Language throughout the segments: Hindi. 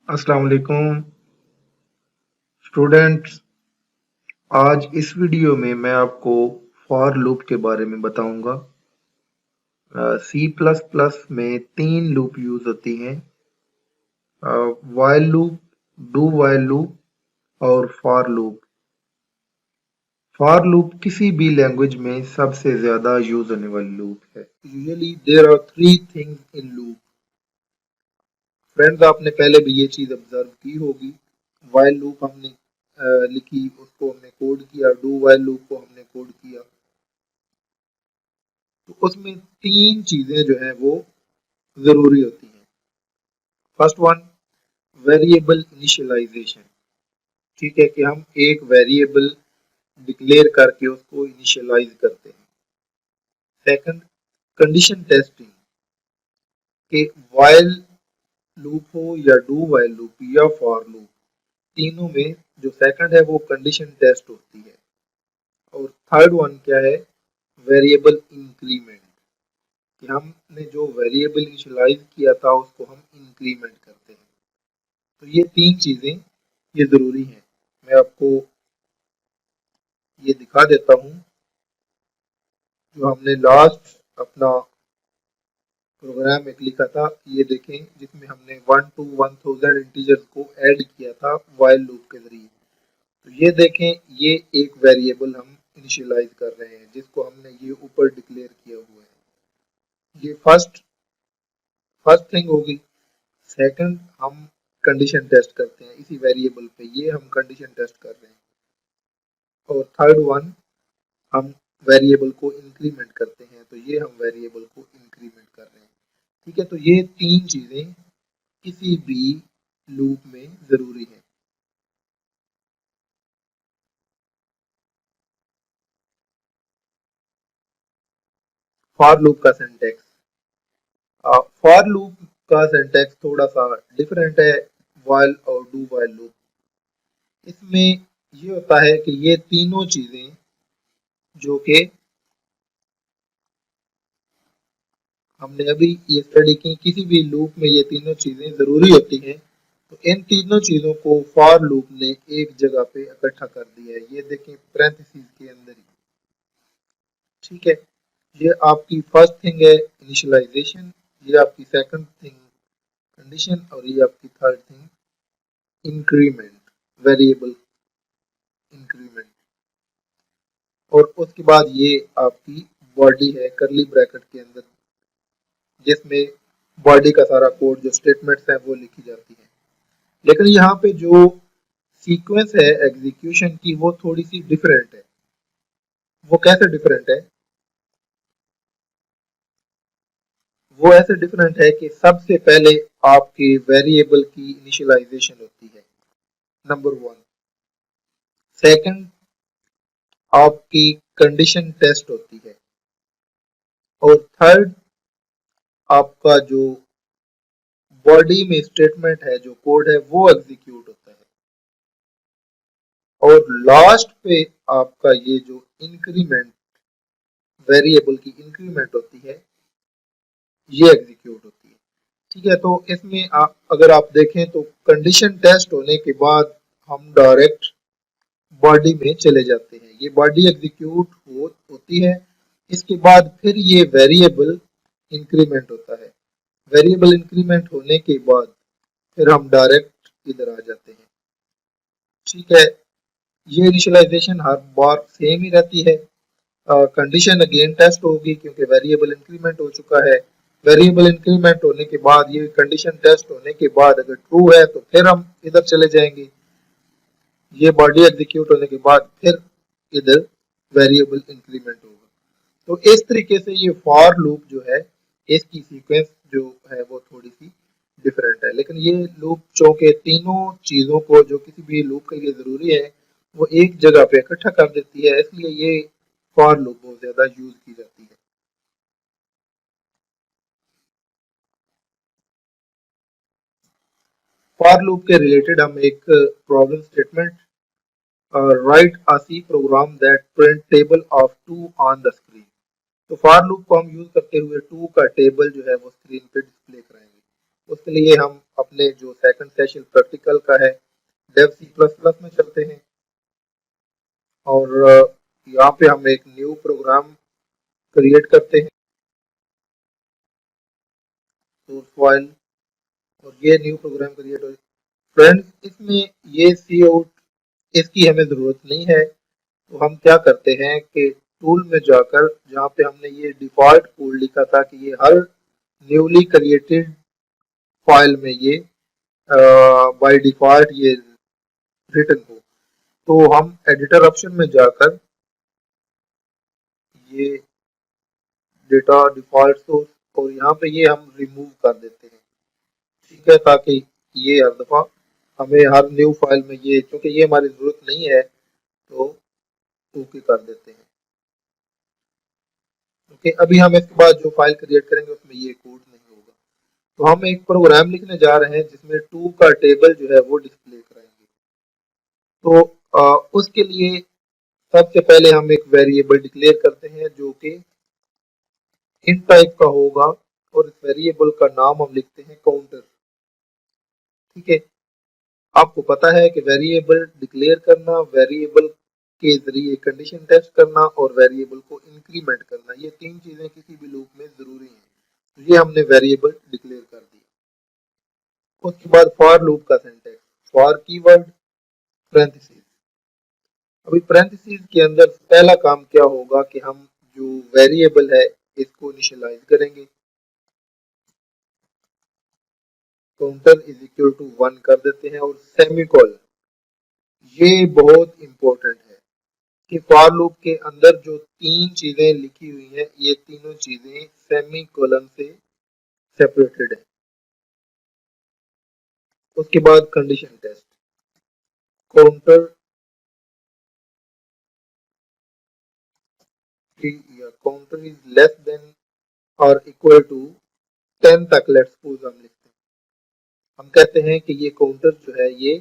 अस्सलाम वालेकुम स्टूडेंट्स। आज इस वीडियो में मैं आपको फॉर लूप के बारे में बताऊंगा। सी प्लस प्लस में 3 लूप यूज होती हैं, while loop, do while loop और फॉर लूप। फॉर लूप किसी भी लैंग्वेज में सबसे ज्यादा यूज होने वाली लूप है। Usually there are three things in loop. Friends, आपने पहले भी ये चीज ऑब्जर्व की होगी। वाइल लूप हमने लिखी, उसको हमने कोड किया, डू वाइल लूप को हमने कोड किया। तो उसमें तीन चीजें जो है वो जरूरी होती हैं। First one, variable initialization. ठीक है कि हम एक वेरिएबल डिक्लेयर करके उसको इनिशियलाइज करते हैं। सेकंड, कंडीशन टेस्टिंग, कि वाइल लूप हो या डू वाइल लूप या फॉर लूप, तीनों में जो सेकंड है वो कंडीशन टेस्ट होती है। और थर्ड वन क्या है, वेरिएबल इंक्रीमेंट, कि हमने जो वेरिएबल इनिशियलाइज किया था उसको हम इंक्रीमेंट करते हैं। तो ये तीन चीजें ये जरूरी हैं। मैं आपको ये दिखा देता हूँ जो हमने लास्ट अपना प्रोग्राम एक लिखा था। ये देखें, जिसमें हमने 1 to 1000 इंटीजर्स को ऐड किया था वाइल लूप के जरिए। तो ये देखें, ये एक वेरिएबल हम इनिशियलाइज कर रहे हैं जिसको हमने ये ऊपर डिक्लेयर किया हुआ है। ये फर्स्ट थिंग होगी। सेकंड, हम कंडीशन टेस्ट करते हैं इसी वेरिएबल पे, ये हम कंडीशन टेस्ट कर रहे हैं। और थर्ड वन, हम वेरिएबल को इंक्रीमेंट करते हैं, तो ये हम वेरिएबल को इंक्रीमेंट कर रहे हैं। ठीक है, तो ये तीन चीजें किसी भी लूप में जरूरी है। फॉर लूप का सिंटैक्स, फॉर लूप का सिंटैक्स थोड़ा सा डिफरेंट है वाइल और डू वाइल लूप। इसमें ये होता है कि ये तीनों चीजें जो कि हमने अभी ये स्टडी की, किसी भी लूप में ये तीनों चीजें जरूरी होती हैं। तो इन तीनों चीजों को फॉर लूप ने एक जगह पे इकट्ठा कर दिया है। ये देखें पैरेंथेसिस के अंदर ही। ठीक है, ये आपकी फर्स्ट थिंग है इनिशियलाइजेशन, ये आपकी सेकंड थिंग कंडीशन, और ये आपकी third thing increment, variable increment. और उसके बाद ये आपकी बॉडी है करली ब्रैकेट के अंदर, जिसमें बॉडी का सारा कोड जो स्टेटमेंट्स है वो लिखी जाती है। लेकिन यहाँ पे जो सीक्वेंस है एग्जीक्यूशन की वो थोड़ी सी डिफरेंट है। वो कैसे डिफरेंट है? वो ऐसे डिफरेंट है कि सबसे पहले आपके वेरिएबल की इनिशियलाइजेशन होती है, नंबर वन। सेकंड, आपकी कंडीशन टेस्ट होती है। और थर्ड, आपका जो बॉडी में स्टेटमेंट है, जो कोड है, वो एग्जीक्यूट होता है। और लास्ट पे आपका ये जो इंक्रीमेंट, वेरिएबल की इंक्रीमेंट होती है, ये एग्जीक्यूट होती है। ठीक है, तो इसमें अगर आप देखें तो कंडीशन टेस्ट होने के बाद हम डायरेक्ट बॉडी में चले जाते हैं। ये बॉडी एग्जीक्यूट होती है, इसके बाद फिर ये वेरिएबल इंक्रीमेंट होता है। वेरिएबल इंक्रीमेंट होने के बाद फिर हम डायरेक्ट इधर आ जाते हैं। ठीक है, ये इनिशियलाइजेशन हर बार सेम ही रहती है। कंडीशन अगेन टेस्ट होगी क्योंकि वेरिएबल इंक्रीमेंट हो चुका है। वेरिएबल इंक्रीमेंट होने के बाद, ये कंडीशन टेस्ट होने के बाद अगर ट्रू है तो फिर हम इधर चले जाएंगे। ये बॉडी एग्जीक्यूट होने के बाद फिर इधर वेरिएबल इंक्रीमेंट होगा। तो इस तरीके से ये फॉर लूप जो है, इसकी सीक्वेंस जो है वो थोड़ी सी डिफरेंट है। लेकिन ये लूप चूंकि तीनों चीजों को जो किसी भी लूप के लिए जरूरी है वो एक जगह पे इकट्ठा कर देती है, इसलिए ये फॉर लूप बहुत ज्यादा यूज की जाती है। फॉर लूप के रिलेटेड हम एक problem statement, write a C program that print table of two on the screen. तो फॉर लूप को हम यूज करते हुए टू का टेबल जो है वो स्क्रीन पे डिस्प्ले कराएंगे। उसके लिए हम अपने जो सेकंड सेशन प्रैक्टिकल का है डेव सी प्लस प्लस में चलते हैं और यहाँ पे हम एक न्यू प्रोग्राम क्रिएट करते हैं सोर्स फाइल और ये न्यू प्रोग्राम क्रिएट हो। फ्रेंड्स इसमें ये सी आउट इसकी हमें ज़रूरत नहीं है, तो हम क्या करते हैं कि टूल में जाकर जहाँ पे हमने ये डिफ़ॉल्ट कोड लिखा था कि ये हर न्यूली क्रिएटेड फाइल में ये बाय डिफ़ॉल्ट ये रिटर्न हो, तो हम एडिटर ऑप्शन में जाकर ये डेटा डिफ़ॉल्ट सोर्स और यहाँ पे ये हम रिमूव कर देते हैं, ठीक है, ताकि ये हर दफ़ा हमें हर न्यू फाइल में ये क्योंकि ये हमारी ज़रूरत नहीं है तो ओके कर देते हैं। ओके, अभी हम इसके बाद जो फाइल क्रिएट करेंगे उसमें ये कोड नहीं होगा, तो हम एक प्रोग्राम लिखने जा रहे हैं जिसमें टू का टेबल जो है वो डिस्प्ले कराएंगे। तो उसके लिए सबसे पहले हम एक वेरिएबल डिक्लेयर करते हैं जो कि इन टाइप का होगा और इस वेरिएबल का नाम हम लिखते हैं काउंटर, ठीक है। आपको पता है कि वेरिएबल डिक्लेयर करना, वेरिएबल के जरिए कंडीशन टेस्ट करना और वेरिएबल को इंक्रीमेंट करना, ये तीन चीजें किसी भी लूप में जरूरी हैं, तो ये हमने वेरिएबल डिक्लेयर कर दिया। उसके बाद फॉर लूप का सिंटैक्स, फॉर कीवर्ड पैरेंथेसिस। अभी पैरेंथेसिस के अंदर पहला काम क्या होगा कि हम जो वेरिएबल है इसको इनिशियलाइज करेंगे, काउंटर इज इक्वल टू 1 कर देते हैं और सेमीकोलन, ये बहुत इंपॉर्टेंट है कि फॉर लूप के अंदर जो तीन चीजें लिखी हुई हैं ये तीनों चीजें सेमीकोलन से सेपरेटेड है। उसके बाद condition test, counter counter is less than और इक्वल टू 10 तक लेट्स सपोज हम लिखते हैं, हम कहते हैं कि ये काउंटर जो है ये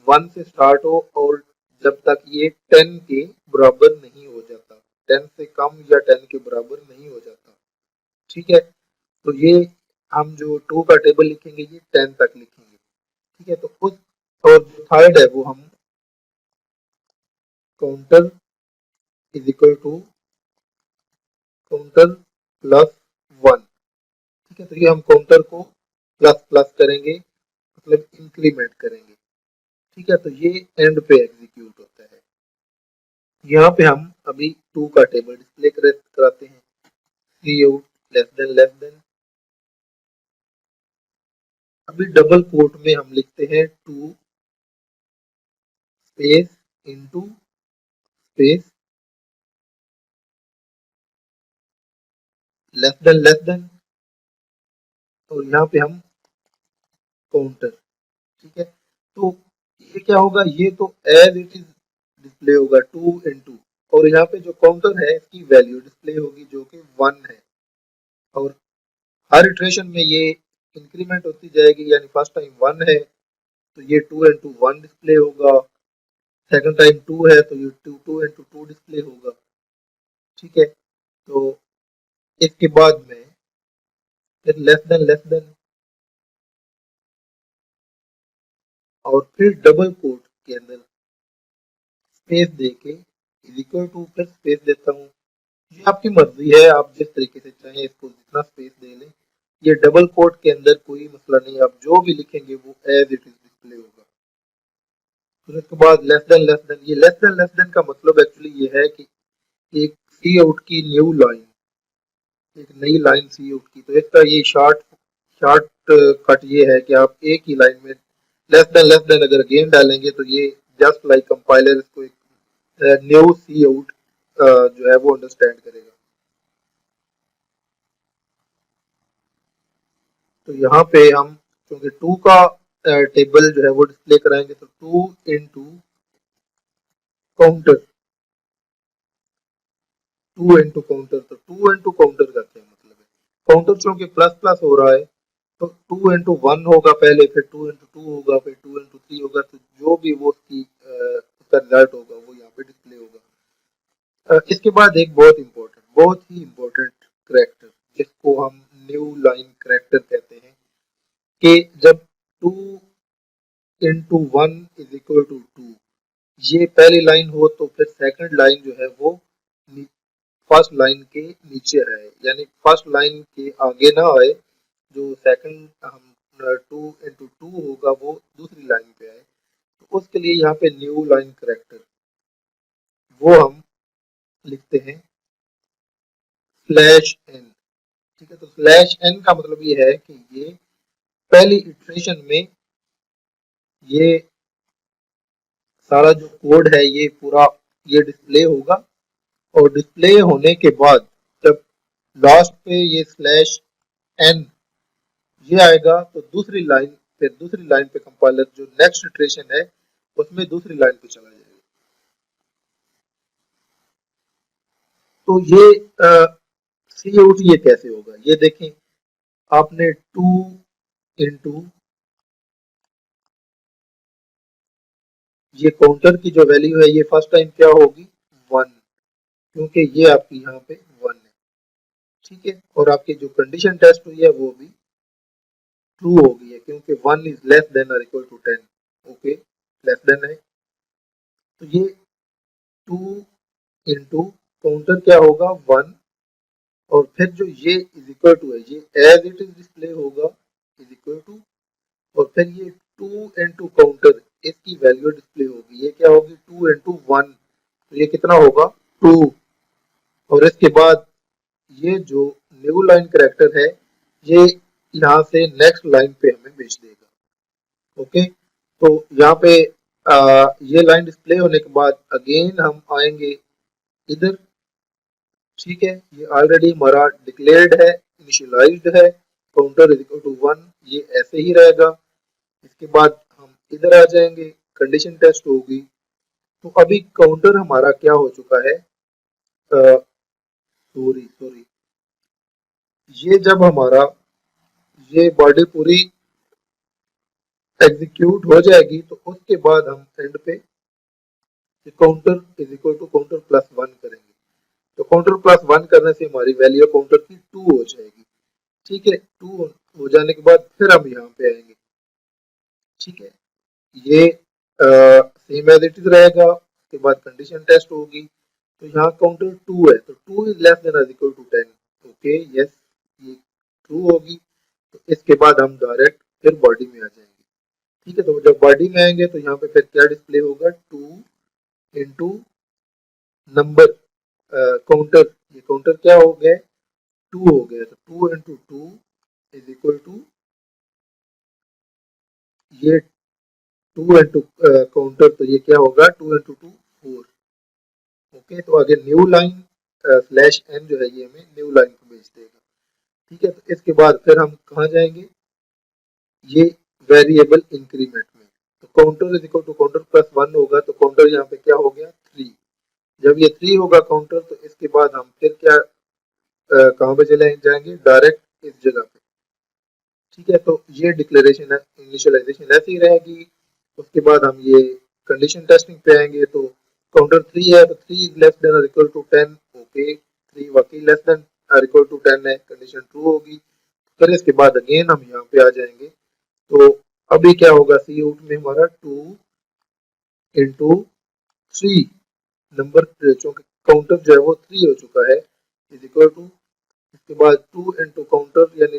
1 से स्टार्ट हो और जब तक ये 10 के बराबर नहीं हो जाता, 10 से कम या 10 के बराबर नहीं हो जाता, ठीक है। तो ये हम जो टू का टेबल लिखेंगे ये 10 तक लिखेंगे, ठीक है। तो उस और जो थर्ड है वो हम counter is equal to counter plus 1, ठीक है। तो ये हम काउंटर को प्लस प्लस करेंगे मतलब इंक्रीमेंट करेंगे, ठीक है। तो ये एंड पे एग्जीक्यूट होता है। यहाँ पे हम अभी टू का टेबल डिस्प्ले कराते हैं, सी आउट लेस देन, अभी डबल कोट में हम लिखते हैं two space into space less than और यहाँ पे हम काउंटर, ठीक है। तो ये क्या होगा, ये तो एज इट इज डिस्प्ले होगा 2 और यहाँ पे जो काउंटर है इसकी वैल्यू डिस्प्ले होगी जो कि 1 है और हर इटरेशन में ये इंक्रीमेंट होती जाएगी, यानी फर्स्ट टाइम 1 है तो ये 2 × 1 डिस्प्ले होगा, सेकंड टाइम 2 है तो ये 2 × 2 डिस्प्ले होगा, ठीक है। तो इसके बाद में फिर लेस देन और फिर डबल कोट के अंदर स्पेस देके इज इक्वल टू फिर स्पेस देता हूँ, ये आपकी मर्जी है, आप जिस तरीके से चाहें इसको जितना स्पेस दे लें, ये डबल कोट के अंदर कोई मसला नहीं, आप जो भी लिखेंगे वो एज इट इज डिस्प्ले होगा। फिर उसके बाद लेस देन, ये लेस देन का मतलब एक्चुअली ये है कि एक सी आउट की न्यू लाइन, एक नई लाइन सी आउट की, तो इसका ये शॉर्ट कट ये है कि आप एक ही लाइन में लेस देन अगर अगेन डालेंगे तो ये जस्ट लाइक कंपाइलर इसको एक न्यू सी आउट जो है वो अंडरस्टैंड करेगा। तो यहाँ पे हम क्योंकि टू का टेबल जो है वो डिस्प्ले कराएंगे तो 2 × काउंटर, 2 × काउंटर, तो 2 × काउंटर का क्या मतलब है, काउंटर क्योंकि प्लस प्लस हो रहा है तो 2 × 1 होगा पहले, फिर 2 × 2 होगा, फिर 2 × 3 होगा, तो जो भी वो उसकी उसका रिजल्ट होगा वो यहाँ पे डिस्प्ले होगा। इसके बाद एक बहुत ही इम्पोर्टेंट करेक्टर जिसको हम न्यू लाइन करेक्टर कहते हैं कि जब 2 इंटू 1 इज इक्वल टू 2 ये पहली लाइन हो तो फिर सेकंड लाइन जो है वो फर्स्ट लाइन के नीचे आए, यानी फर्स्ट लाइन के आगे ना आए। जो सेकंड हम 2 इंटू 2 होगा वो दूसरी लाइन पे आए, तो उसके लिए यहाँ पे न्यू लाइन करेक्टर वो हम लिखते हैं स्लैश एन। ठीक है, तो स्लैश एन का मतलब ये है कि ये पहली इटरेशन में ये सारा जो कोड है ये पूरा ये डिस्प्ले होगा, और डिस्प्ले होने के बाद जब लास्ट पे ये स्लैश एन ये आएगा तो दूसरी लाइन पे कंपाइलर जो नेक्स्ट इटरेशन है उसमें दूसरी लाइन पे चला जाएगा। तो ये सी आउट ये कैसे होगा, ये देखें। आपने 2 इंटू ये काउंटर की जो वैल्यू है ये फर्स्ट टाइम क्या होगी 1, क्योंकि ये आपकी यहाँ पे 1 है। ठीक है, और आपकी जो कंडीशन टेस्ट हुई है वो भी ट्रू हो गई है, क्योंकि 1 इज लेस देन और equal to 10। Okay, less than है, तो ये 2 इंटू काउंटर क्या होगा 1, और फिर जो ये इज इक्वल टू है ये एज इट इज डिस्प्ले होगा इज इक्वल टू, और फिर ये 2 इंटू काउंटर इसकी वैल्यू डिस्प्ले होगी, ये क्या होगी 2 इंटू 1, तो ये कितना होगा 2, और इसके बाद ये जो न्यू लाइन करेक्टर है ये यहाँ से नेक्स्ट लाइन पे हमें भेज देगा। ओके, तो यहाँ पे ये लाइन डिस्प्ले होने के बाद अगेन हम आएंगे इधर। ठीक है, ये ऑलरेडी हमारा डिक्लेयर्ड है, इनिशियलाइज्ड है, काउंटर इज इक्वल टू 1, ये ऐसे ही रहेगा। इसके बाद हम इधर आ जाएंगे, कंडीशन टेस्ट होगी, तो अभी काउंटर हमारा क्या हो चुका है, सॉरी सॉरी, ये जब हमारा ये बॉडी पूरी एग्जीक्यूट हो जाएगी तो उसके बाद हम एंड पे counter is equal to counter plus 1 करेंगे, तो काउंटर प्लस 1 करने से हमारी वैल्यू काउंटर की 2 हो जाएगी। ठीक है, 2 हो जाने के बाद फिर हम यहाँ पे आएंगे। ठीक है, ये सेम एज इट इज रहेगा, उसके बाद कंडीशन टेस्ट होगी, तो यहाँ काउंटर 2 है, तो 2 is less than equal to 10। Okay, yes, ये ट्रू होगी, तो इसके बाद हम डायरेक्ट फिर बॉडी में आ जाएंगे। ठीक है, तो जब बॉडी में आएंगे तो यहाँ पे फिर क्या डिस्प्ले होगा 2 इंटू नंबर काउंटर, ये काउंटर क्या हो गया 2 हो गया, तो 2 इंटू 2 इज इक्वल टू ये 2 इंटू काउंटर, तो ये क्या होगा 2 इंटू 2 4। ओके, तो आगे न्यू लाइन स्लैश एन जो है ये हमें न्यू लाइन को भेज देगा। ठीक है, तो इसके बाद फिर हम कहाँ जाएंगे, ये वेरिएबल इंक्रीमेंट में, तो counter is equal to counter plus 1 होगा, तो काउंटर यहाँ पे क्या हो गया 3। जब ये 3 होगा काउंटर, तो इसके बाद हम फिर क्या कहाँ पे चले जाएंगे, डायरेक्ट इस जगह पे। ठीक है, तो ये डिक्लेरेशन है, इनिशियलाइजेशन ऐसी रहेगी। उसके बाद हम ये कंडीशन टेस्टिंग पे आएंगे, तो काउंटर 3 है, तो 3 इज लेस देन और इक्वल टू 10। ओके, 3 वाकई लेस देन और इक्वल टू 10 है, कंडीशन ट्रू होगी। फिर इसके बाद अगेन हम यहाँ पे आ जाएंगे, तो अभी क्या होगा सी आउट में हमारा 2 इंटू 3 नंबर, चूंकि काउंटर जो है वो 3 हो चुका है, इज इक्वल टू, इसके बाद 2 इंटू काउंटर यानी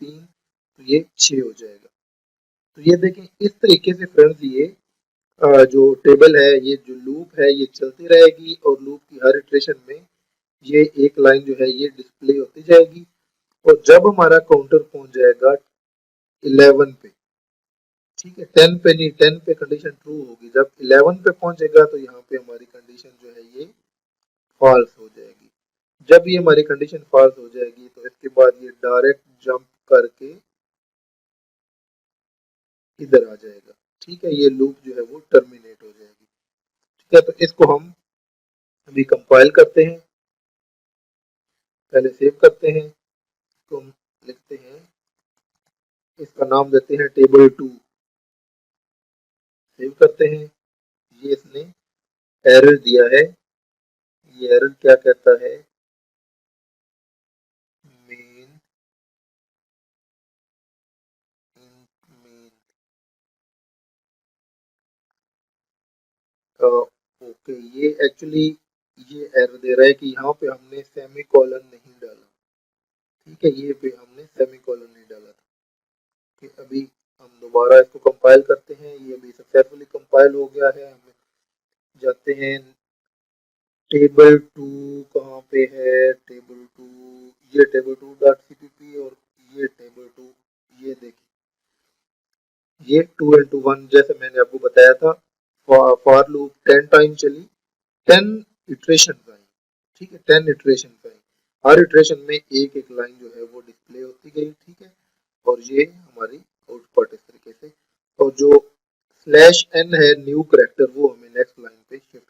3, तो ये 6 हो जाएगा। तो ये देखें इस तरीके से फ्रेंड्स, ये जो टेबल है, ये जो लूप है ये चलती रहेगी, और लूप की हर इटरेशन में ये एक लाइन जो है ये डिस्प्ले होती जाएगी, और जब हमारा काउंटर पहुंच जाएगा 11 पे, ठीक है 10 पे नहीं, 10 पे कंडीशन ट्रू होगी, जब 11 पे पहुंचेगा तो यहाँ पे हमारी कंडीशन जो है ये फॉल्स हो जाएगी। जब ये हमारी कंडीशन फॉल्स हो जाएगी तो इसके बाद ये डायरेक्ट जंप करके इधर आ जाएगा। ठीक है, ये लूप जो है वो टर्मिनेट हो जाएगी। ठीक है, तो इसको हम अभी कंपाइल करते हैं, पहले सेव करते हैं, इसको हम लिखते हैं, इसका नाम देते हैं टेबल 2, सेव करते हैं। ये इसने एरर दिया है, ये एरर क्या कहता है, मेन ओके, ये एक्चुअली ये एरर दे रहा है कि यहाँ पे हमने सेमीकोलन नहीं डाला। ठीक है, ये पे हमने सेमीकोलन नहीं डाला था। कि अभी हम दोबारा इसको कंपाइल करते हैं, ये अभी सक्सेसफुली कंपाइल हो गया है। हम जाते हैं टेबल टू, कहाँ पे है टेबल टू, ये टेबल टू डॉट सीपीपी और ये टेबल टू, ये देखिए ये 2 into 1 जैसे मैंने आपको बताया था। फॉर लूप 10 टाइम चली, 10 इटरेशन आई। ठीक है, 10 इटरेशन आई। हर इटरेशन में एक एक लाइन जो है वो डिस्प्ले होती गई। ठीक है, और ये हमारी आउटपुट इस तरीके से। और जो स्लैश एन है न्यू करेक्टर, वो हमें नेक्स्ट लाइन पे शिफ्ट